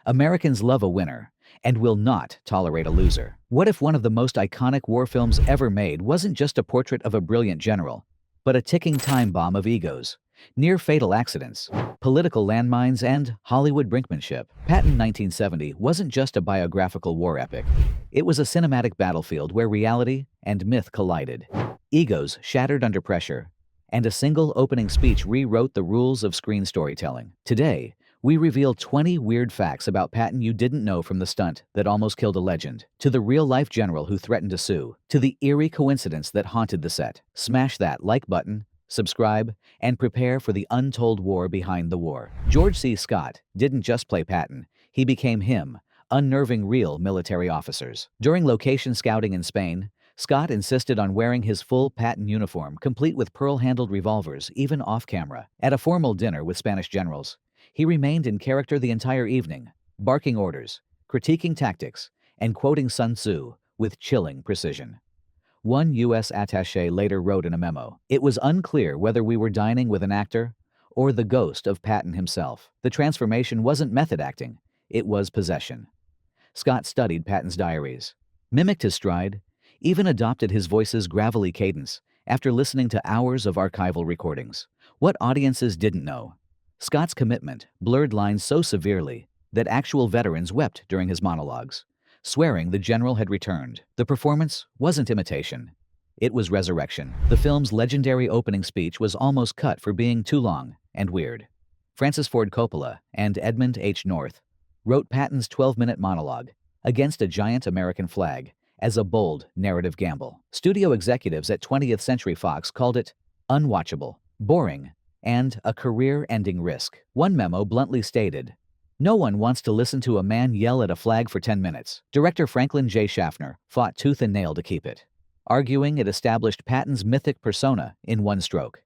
Americans love a winner and will not tolerate a loser. What if one of the most iconic war films ever made wasn't just a portrait of a brilliant general, but a ticking time bomb of egos, near-fatal accidents, political landmines, and Hollywood brinkmanship? Patton 1970 wasn't just a biographical war epic. It was a cinematic battlefield where reality and myth collided. Egos shattered under pressure, and a single opening speech rewrote the rules of screen storytelling. Today, we reveal 20 weird facts about Patton you didn't know, from the stunt that almost killed a legend, to the real-life general who threatened to sue, to the eerie coincidence that haunted the set. Smash that like button, subscribe, and prepare for the untold war behind the war. George C. Scott didn't just play Patton, he became him, unnerving real military officers. During location scouting in Spain, Scott insisted on wearing his full Patton uniform, complete with pearl-handled revolvers, even off-camera. At a formal dinner with Spanish generals, he remained in character the entire evening, barking orders, critiquing tactics, and quoting Sun Tzu with chilling precision. One U.S. attaché later wrote in a memo, "It was unclear whether we were dining with an actor or the ghost of Patton himself. The transformation wasn't method acting, it was possession." Scott studied Patton's diaries, mimicked his stride, even adopted his voice's gravelly cadence after listening to hours of archival recordings. What audiences didn't know: Scott's commitment blurred lines so severely that actual veterans wept during his monologues, swearing the general had returned. The performance wasn't imitation, it was resurrection. The film's legendary opening speech was almost cut for being too long and weird. Francis Ford Coppola and Edmund H. North wrote Patton's 12-minute monologue against a giant American flag as a bold narrative gamble. Studio executives at 20th Century Fox called it unwatchable, boring, and a career-ending risk. One memo bluntly stated, "No one wants to listen to a man yell at a flag for 10 minutes. Director Franklin J. Schaffner fought tooth and nail to keep it, arguing it established Patton's mythic persona in one stroke.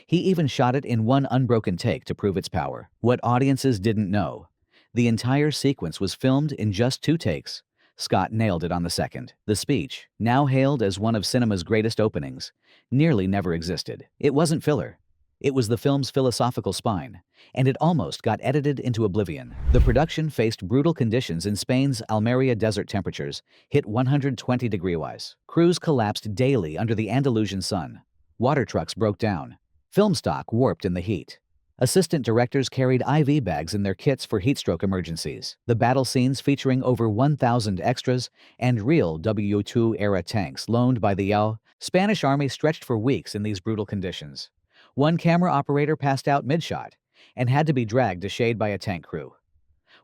He even shot it in one unbroken take to prove its power. What audiences didn't know: the entire sequence was filmed in just 2 takes. Scott nailed it on the second. The speech, now hailed as one of cinema's greatest openings, nearly never existed. It wasn't filler. It was the film's philosophical spine, and it almost got edited into oblivion. The production faced brutal conditions in Spain's Almeria desert. Temperatures hit 120 degrees. Crews collapsed daily under the Andalusian sun. Water trucks broke down. Film stock warped in the heat. Assistant directors carried IV bags in their kits for heatstroke emergencies. The battle scenes, featuring over 1,000 extras and real W2-era tanks loaned by the Spanish army, stretched for weeks in these brutal conditions. One camera operator passed out mid-shot and had to be dragged to shade by a tank crew.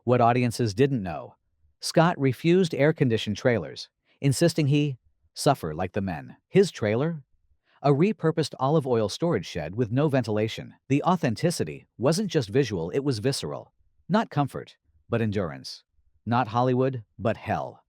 What audiences didn't know: Scott refused air-conditioned trailers, insisting he suffer like the men. His trailer? A repurposed olive oil storage shed with no ventilation. The authenticity wasn't just visual, it was visceral. Not comfort, but endurance. Not Hollywood, but hell.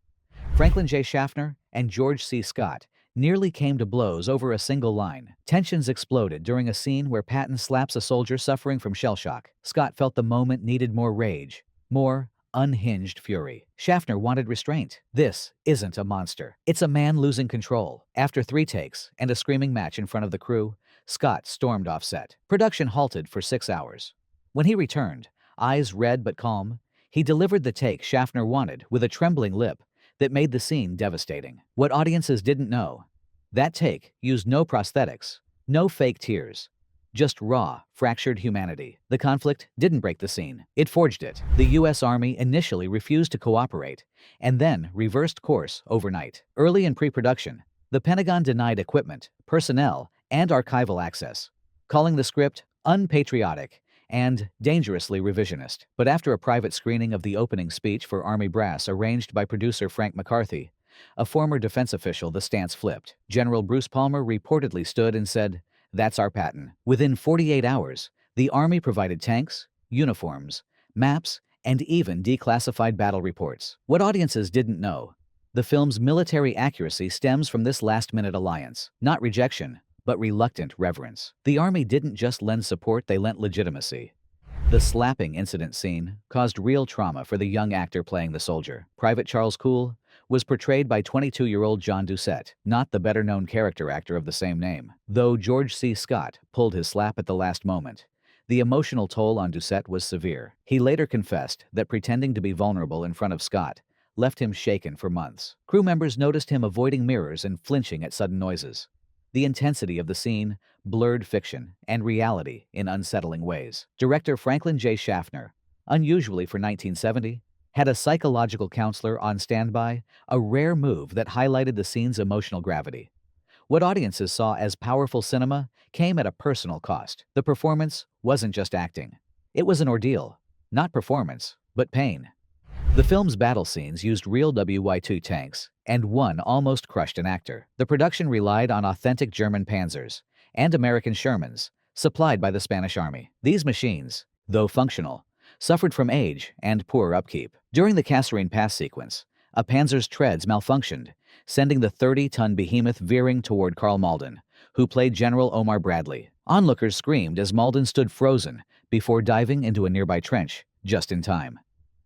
Franklin J. Schaffner and George C. Scott nearly came to blows over a single line. Tensions exploded during a scene where Patton slaps a soldier suffering from shell shock. Scott felt the moment needed more rage, more unhinged fury. Schaffner wanted restraint. This isn't a monster. It's a man losing control. After 3 takes and a screaming match in front of the crew, Scott stormed off set. Production halted for 6 hours. When he returned, eyes red but calm, he delivered the take Schaffner wanted with a trembling lip that made the scene devastating. What audiences didn't know: that take used no prosthetics, no fake tears, just raw, fractured humanity. The conflict didn't break the scene, it forged it. The U.S. Army initially refused to cooperate and then reversed course overnight. Early in pre-production, the Pentagon denied equipment, personnel, and archival access, calling the script unpatriotic and dangerously revisionist. But after a private screening of the opening speech for Army brass arranged by producer Frank McCarthy, a former defense official, the stance flipped. General Bruce Palmer reportedly stood and said, "That's our Patton." Within 48 hours, the Army provided tanks, uniforms, maps, and even declassified battle reports. What audiences didn't know: the film's military accuracy stems from this last-minute alliance, not rejection, but reluctant reverence. The Army didn't just lend support, they lent legitimacy. The slapping incident scene caused real trauma for the young actor playing the soldier. Private Charles Cool was portrayed by 22-year-old John Doucette, not the better-known character actor of the same name. Though George C. Scott pulled his slap at the last moment, The emotional toll on Doucette was severe. He later confessed that pretending to be vulnerable in front of Scott left him shaken for months. Crew members noticed him avoiding mirrors and flinching at sudden noises. The intensity of the scene blurred fiction and reality in unsettling ways. Director Franklin J. Schaffner, unusually for 1970, had a psychological counselor on standby, a rare move that highlighted the scene's emotional gravity. What audiences saw as powerful cinema came at a personal cost. The performance wasn't just acting. It was an ordeal. Not performance, but pain. The film's battle scenes used real WY-2 tanks, and one almost crushed an actor. The production relied on authentic German Panzers and American Shermans, supplied by the Spanish Army. These machines, though functional, suffered from age and poor upkeep. During the Kasserine Pass sequence, a Panzer's treads malfunctioned, sending the 30-ton behemoth veering toward Karl Malden, who played General Omar Bradley. Onlookers screamed as Malden stood frozen before diving into a nearby trench, just in time.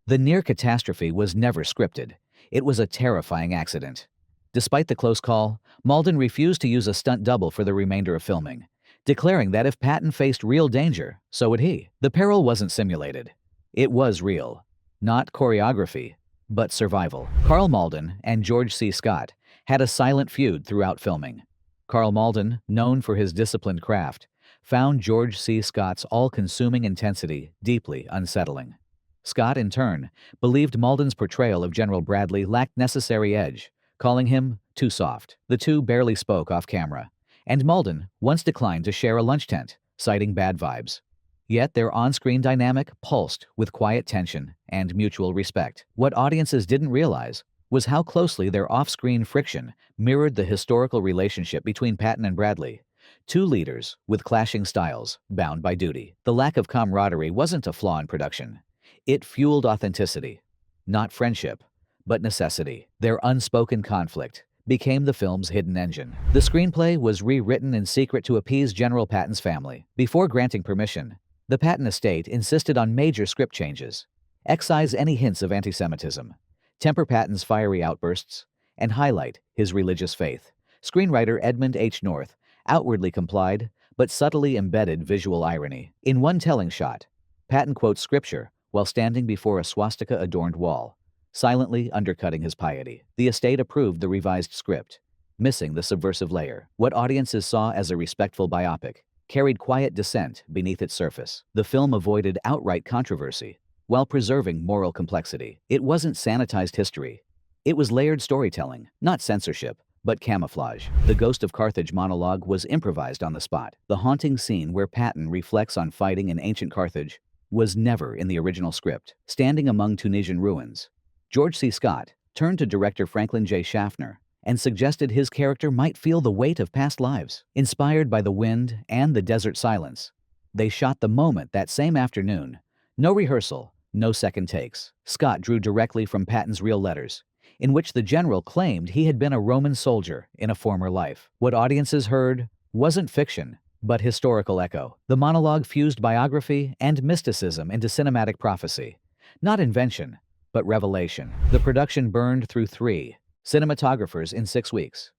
The near catastrophe was never scripted. It was a terrifying accident. Despite the close call, Malden refused to use a stunt double for the remainder of filming, declaring that if Patton faced real danger, so would he. The peril wasn't simulated. It was real. Not choreography, but survival. Karl Malden and George C. Scott had a silent feud throughout filming. Karl Malden, known for his disciplined craft, found George C. Scott's all-consuming intensity deeply unsettling. Scott, in turn, believed Malden's portrayal of General Bradley lacked necessary edge, calling him too soft. The two barely spoke off camera, and Malden once declined to share a lunch tent, citing bad vibes. Yet their on-screen dynamic pulsed with quiet tension and mutual respect. What audiences didn't realize was how closely their off-screen friction mirrored the historical relationship between Patton and Bradley, two leaders with clashing styles, bound by duty. The lack of camaraderie wasn't a flaw in production. It fueled authenticity, not friendship, but necessity. Their unspoken conflict became the film's hidden engine. The screenplay was rewritten in secret to appease General Patton's family. Before granting permission, the Patton estate insisted on major script changes, excise any hints of anti-Semitism, temper Patton's fiery outbursts, and highlight his religious faith. Screenwriter Edmund H. North outwardly complied, but subtly embedded visual irony. In one telling shot, Patton quotes scripture while standing before a swastika-adorned wall, silently undercutting his piety. The estate approved the revised script, missing the subversive layer. What audiences saw as a respectful biopic carried quiet dissent beneath its surface. The film avoided outright controversy while preserving moral complexity. It wasn't sanitized history. It was layered storytelling, not censorship, but camouflage. The Ghost of Carthage monologue was improvised on the spot. The haunting scene where Patton reflects on fighting in ancient Carthage was never in the original script. Standing among Tunisian ruins, George C. Scott turned to director Franklin J. Schaffner and suggested his character might feel the weight of past lives. Inspired by the wind and the desert silence, they shot the moment that same afternoon. No rehearsal, no second takes. Scott drew directly from Patton's real letters, in which the general claimed he had been a Roman soldier in a former life. What audiences heard wasn't fiction, but historical echo. The monologue fused biography and mysticism into cinematic prophecy. Not invention, but revelation. The production burned through 3 cinematographers in 6 weeks.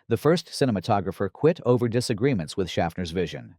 The first cinematographer quit over disagreements with Schaffner's vision.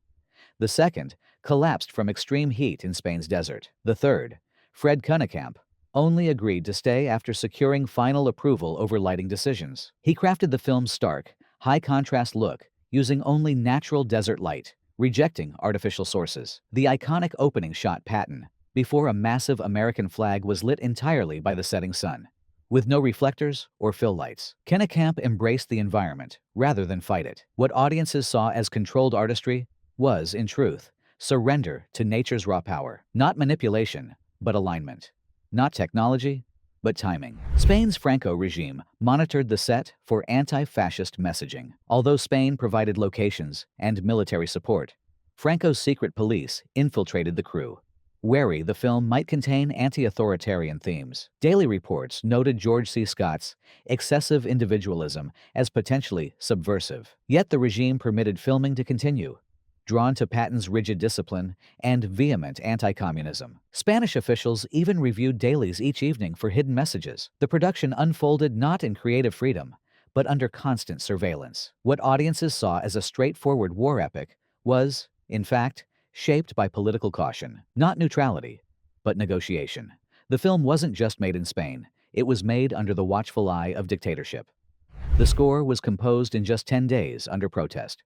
The second collapsed from extreme heat in Spain's desert. The third, Fred Cunningham, only agreed to stay after securing final approval over lighting decisions. He crafted the film's stark, high-contrast look using only natural desert light, rejecting artificial sources. The iconic opening shot Patton before a massive American flag was lit entirely by the setting sun, with no reflectors or fill lights. Cunningham embraced the environment rather than fight it. What audiences saw as controlled artistry was, in truth, surrender to nature's raw power. Not manipulation, but alignment. Not technology, but timing. Spain's Franco regime monitored the set for anti-fascist messaging. Although Spain provided locations and military support, Franco's secret police infiltrated the crew, wary the film might contain anti-authoritarian themes. Daily reports noted George C. Scott's excessive individualism as potentially subversive. Yet the regime permitted filming to continue, drawn to Patton's rigid discipline and vehement anti-communism. Spanish officials even reviewed dailies each evening for hidden messages. The production unfolded not in creative freedom, but under constant surveillance. What audiences saw as a straightforward war epic was, in fact, shaped by political caution, not neutrality, but negotiation. The film wasn't just made in Spain, it was made under the watchful eye of dictatorship. The score was composed in just 10 days under protest.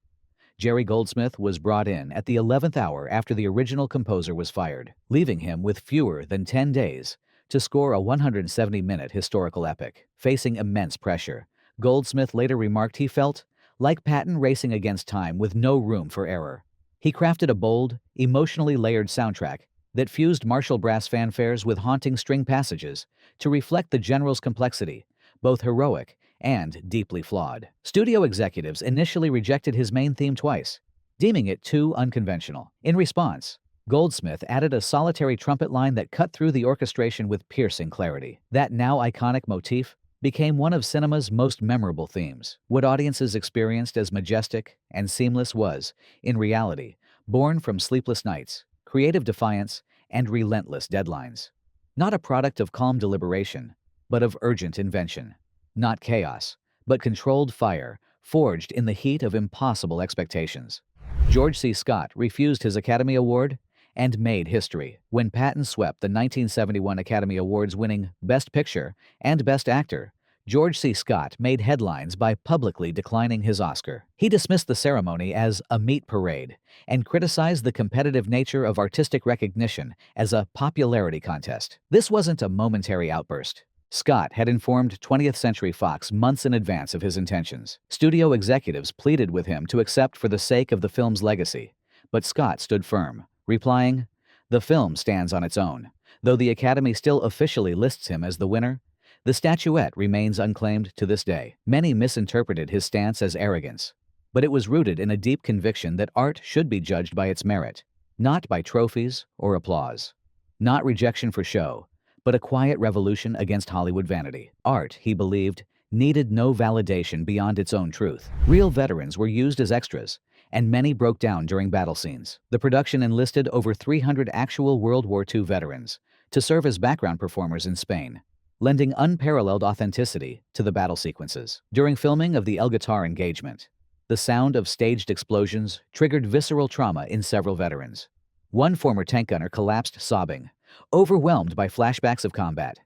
Jerry Goldsmith was brought in at the 11th hour after the original composer was fired, leaving him with fewer than 10 days to score a 170-minute historical epic. Facing immense pressure, Goldsmith later remarked he felt like Patton racing against time with no room for error. He crafted a bold, emotionally layered soundtrack that fused martial brass fanfares with haunting string passages to reflect the general's complexity, both heroic and deeply flawed. Studio executives initially rejected his main theme twice, deeming it too unconventional. In response, Goldsmith added a solitary trumpet line that cut through the orchestration with piercing clarity. That now iconic motif became one of cinema's most memorable themes. What audiences experienced as majestic and seamless was, in reality, born from sleepless nights, creative defiance, and relentless deadlines. Not a product of calm deliberation, but of urgent invention. Not chaos, but controlled fire, forged in the heat of impossible expectations. George C. Scott refused his Academy Award and made history when Patton swept the 1971 Academy Awards, winning Best Picture and Best Actor. George C. Scott made headlines by publicly declining his Oscar. He dismissed the ceremony as a meat parade and criticized the competitive nature of artistic recognition as a popularity contest. This wasn't a momentary outburst. Scott had informed 20th Century Fox months in advance of his intentions. Studio executives pleaded with him to accept for the sake of the film's legacy, but Scott stood firm, replying, "The film stands on its own. Though the Academy still officially lists him as the winner, the statuette remains unclaimed to this day." Many misinterpreted his stance as arrogance, but it was rooted in a deep conviction that art should be judged by its merit, not by trophies or applause. Not rejection for show, but a quiet revolution against Hollywood vanity. Art, he believed, needed no validation beyond its own truth. Real veterans were used as extras, and many broke down during battle scenes. The production enlisted over 300 actual World War II veterans to serve as background performers in Spain, lending unparalleled authenticity to the battle sequences. During filming of the El Guitar engagement, the sound of staged explosions triggered visceral trauma in several veterans. One former tank gunner collapsed sobbing, overwhelmed by flashbacks of combat.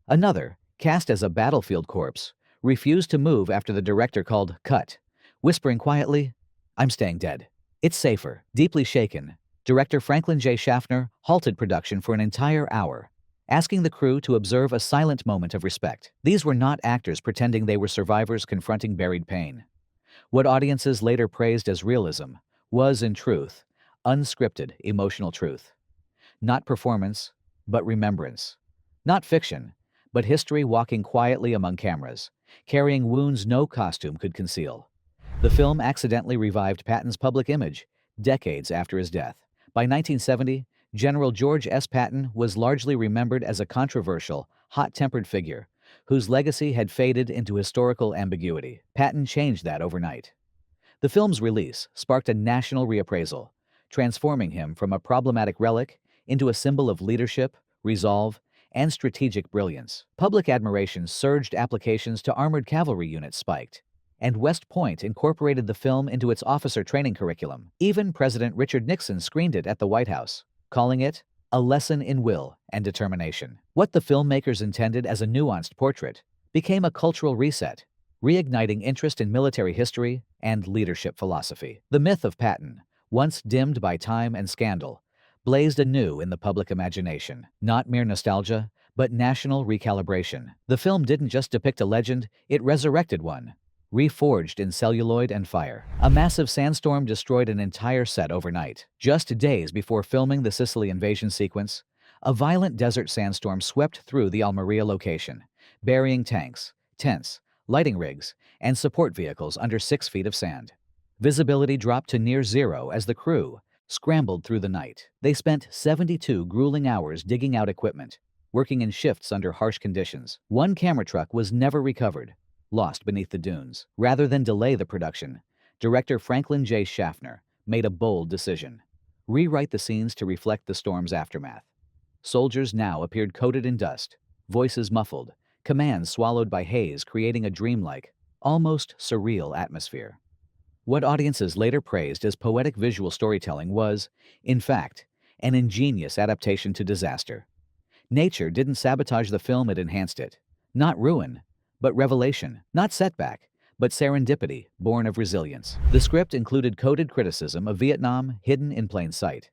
Another, cast as a battlefield corpse, refused to move after the director called "cut," whispering quietly, "I'm staying dead. It's safer." Deeply shaken, director Franklin J. Schaffner halted production for an entire hour, asking the crew to observe a silent moment of respect. These were not actors pretending they were survivors confronting buried pain. What audiences later praised as realism was, in truth, unscripted emotional truth. Not performance, but remembrance. Not fiction, but history walking quietly among cameras, carrying wounds no costume could conceal. The film accidentally revived Patton's public image decades after his death. By 1970, General George S. Patton was largely remembered as a controversial, hot-tempered figure whose legacy had faded into historical ambiguity. Patton changed that overnight. The film's release sparked a national reappraisal, transforming him from a problematic relic into a symbol of leadership, resolve, and strategic brilliance. Public admiration surged, applications to armored cavalry units spiked, and West Point incorporated the film into its officer training curriculum. Even President Richard Nixon screened it at the White House, calling it a lesson in will and determination. What the filmmakers intended as a nuanced portrait became a cultural reset, reigniting interest in military history and leadership philosophy. The myth of Patton, once dimmed by time and scandal, blazed anew in the public imagination. Not mere nostalgia, but national recalibration. The film didn't just depict a legend, it resurrected one, reforged in celluloid and fire. A massive sandstorm destroyed an entire set overnight. Just days before filming the Sicily invasion sequence, a violent desert sandstorm swept through the Almeria location, burying tanks, tents, lighting rigs, and support vehicles under 6 feet of sand. Visibility dropped to near zero as the crew scrambled through the night. They spent 72 grueling hours digging out equipment, working in shifts under harsh conditions. One camera truck was never recovered, lost beneath the dunes. Rather than delay the production, director Franklin J. Schaffner made a bold decision: rewrite the scenes to reflect the storm's aftermath. Soldiers now appeared coated in dust, voices muffled, commands swallowed by haze, creating a dreamlike, almost surreal atmosphere. What audiences later praised as poetic visual storytelling was, in fact, an ingenious adaptation to disaster. Nature didn't sabotage the film, it enhanced it. Not ruin, but revelation. Not setback, but serendipity, born of resilience. The script included coded criticism of Vietnam hidden in plain sight.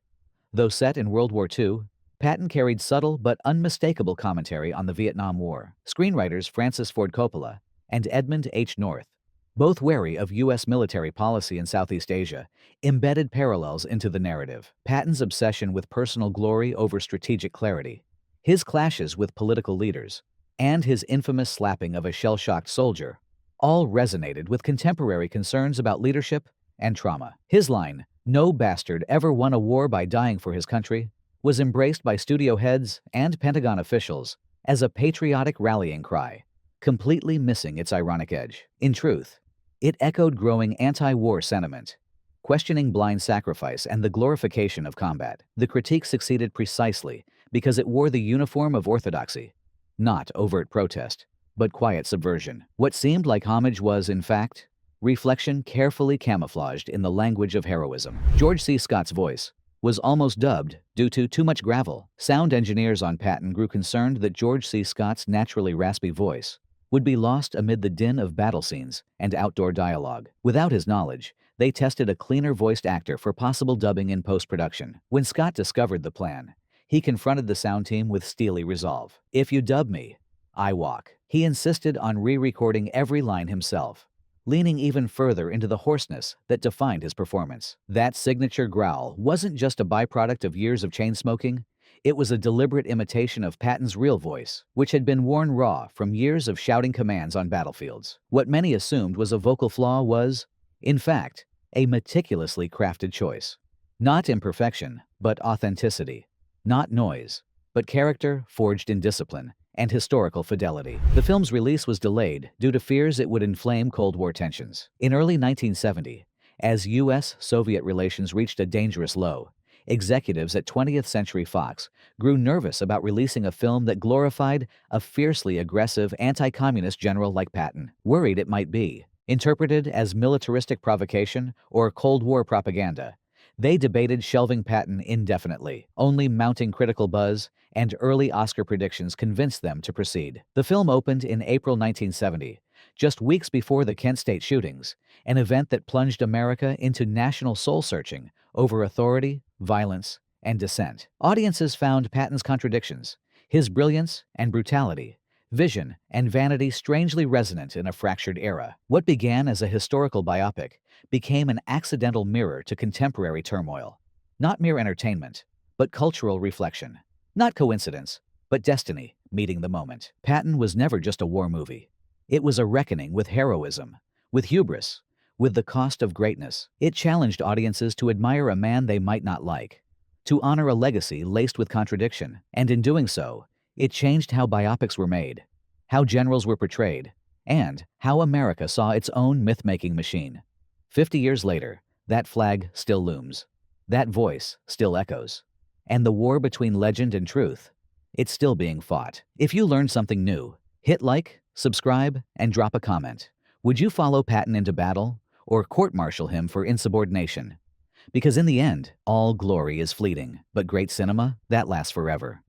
Though set in World War II, Patton carried subtle but unmistakable commentary on the Vietnam War. Screenwriters Francis Ford Coppola and Edmund H. North, both wary of U.S. military policy in Southeast Asia, embedded parallels into the narrative. Patton's obsession with personal glory over strategic clarity, his clashes with political leaders, and his infamous slapping of a shell-shocked soldier all resonated with contemporary concerns about leadership and trauma. His line, "No bastard ever won a war by dying for his country," was embraced by studio heads and Pentagon officials as a patriotic rallying cry, completely missing its ironic edge. In truth, it echoed growing anti-war sentiment, questioning blind sacrifice and the glorification of combat. The critique succeeded precisely because it wore the uniform of orthodoxy, not overt protest, but quiet subversion. What seemed like homage was, in fact, reflection carefully camouflaged in the language of heroism. George C. Scott's voice was almost dubbed due to too much gravel. Sound engineers on Patton grew concerned that George C. Scott's naturally raspy voice would be lost amid the din of battle scenes and outdoor dialogue. Without his knowledge, they tested a cleaner-voiced actor for possible dubbing in post-production. When Scott discovered the plan, he confronted the sound team with steely resolve. "If you dub me, I walk." He insisted on re-recording every line himself, leaning even further into the hoarseness that defined his performance. That signature growl wasn't just a byproduct of years of chain smoking, it was a deliberate imitation of Patton's real voice, which had been worn raw from years of shouting commands on battlefields. What many assumed was a vocal flaw was, in fact, a meticulously crafted choice. Not imperfection, but authenticity. Not noise, but character forged in discipline and historical fidelity. The film's release was delayed due to fears it would inflame Cold War tensions. In early 1970, as U.S.-Soviet relations reached a dangerous low, executives at 20th Century Fox grew nervous about releasing a film that glorified a fiercely aggressive anti-communist general like Patton, worried it might be interpreted as militaristic provocation or Cold War propaganda. They debated shelving Patton indefinitely. Only mounting critical buzz and early Oscar predictions convinced them to proceed. The film opened in April 1970, just weeks before the Kent State shootings, an event that plunged America into national soul-searching over authority, violence, and dissent. Audiences found Patton's contradictions, his brilliance and brutality, vision and vanity strangely resonant in a fractured era. What began as a historical biopic became an accidental mirror to contemporary turmoil. Not mere entertainment, but cultural reflection. Not coincidence, but destiny meeting the moment. Patton was never just a war movie. It was a reckoning with heroism, with hubris, with the cost of greatness. It challenged audiences to admire a man they might not like, to honor a legacy laced with contradiction, and in doing so, it changed how biopics were made, how generals were portrayed, and how America saw its own myth-making machine. 50 years later, that flag still looms. That voice still echoes. And the war between legend and truth, it's still being fought. If you learned something new, hit like, subscribe, and drop a comment. Would you follow Patton into battle or court-martial him for insubordination? Because in the end, all glory is fleeting, but great cinema, that lasts forever.